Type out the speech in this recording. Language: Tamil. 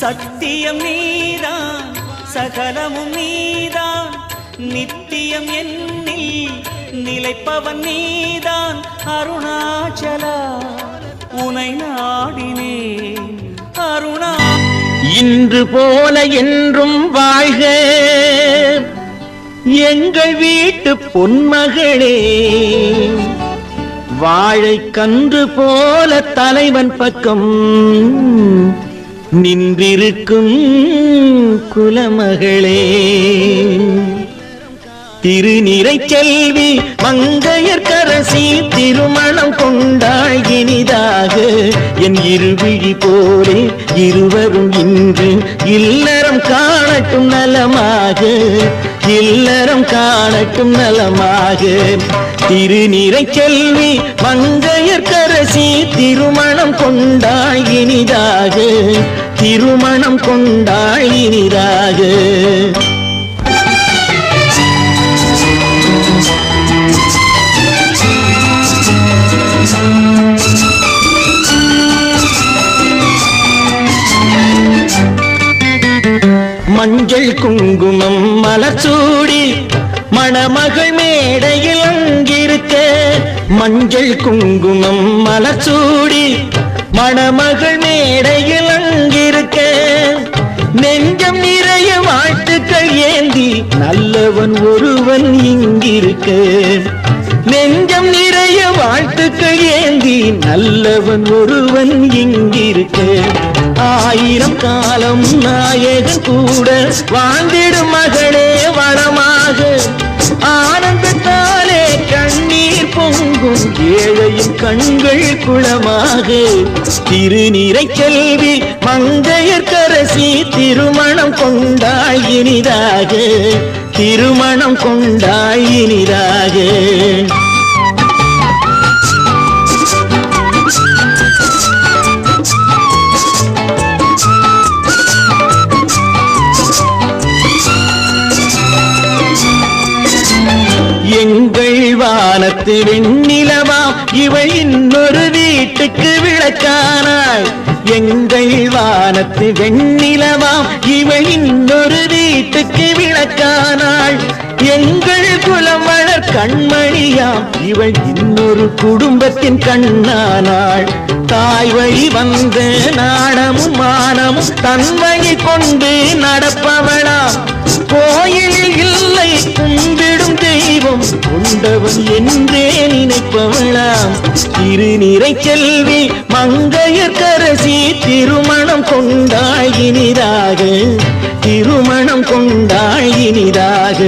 சத்தியம் நீதான் சகலமும் நீதான் நித்தியம் என்னில் நிலைப்பவன் நீதான் அருணாச்சலா உனை நாடினேன் அருணா. இன்று போல என்றும் வாழ்க எங்கள் வீட்டு பொன்மகளே, வாழை கன்று போல தலைவன் பக்கம் நின்றிருக்கும் குலமகளே. திருநிறை செல்வி மங்கையர்க்கரசி திருமணம் கொண்டாள் இனிதாக. என் இருவிழி போலே இருவரும் இன்று இல்லறம் காணட்டும் நலமாக, இல்லறம் காணட்டும் நலமாக. திருநிறை செல்வி மங்கையர்க்கரசி திருமணம் கொண்டாள் இனிதாக, திருமணம் கொண்டாள் இனிதாக. மஞ்சள் குங்குமம் மலர்சூடி மணமகள் மேடையில் அங்கிருக்க, மஞ்சள் குங்குமம் மலர்சூடி மணமகள் மேடையில் அங்கிருக்க. நெஞ்சம் நிறைய வாழ்த்துக்கள் ஏந்தி நல்லவன் ஒருவன் இங்கிருக்க, நெஞ்சம் நிறைய வாழ்த்துக்கள் ஏந்தி நல்லவன் ஒருவன் இங்கிருக்க. ஆயிரம் காலம் நாயகன் கூட வாழ்ந்திடும் மகளே வளமாக, ஆனந்தத்தாலே கண்ணீர் பொங்கும் ஏழையின் கண்கள் குளமாக. திருநிறை செல்வி மங்கையர்க்கரசி திருமணம் கொண்டாள் இனிதாக, திருமணம் கொண்டாள் இனிதாக. எங்கள் வானத்து வெண்ணிலவாம் இவள் இன்னொரு வீட்டுக்கு விளக்கானாள். எங்கள் வானத்து வெண்ணிலவாம் இவள் இன்னொரு வீட்டுக்கு விளக்கானாள். எங்கள் குலம் வளர் கண்மணியாம் இவள் இன்னொரு குடும்பத்தின் கண்ணானாள். தாய் வழி வந்த நாணமும் மானமும் தன்மையை கொண்டு நடப்பவளாம். கோயிலில் இல்லை கும்பிடும் தெய்வம் கொண்டவன் என்றே நினைப்பவளாம். திருநிறை செல்வி மங்கையர்க்கரசி திருமணம் கொண்டாள் இனிதாக, திருமணம் கொண்டாள் இனிதாக.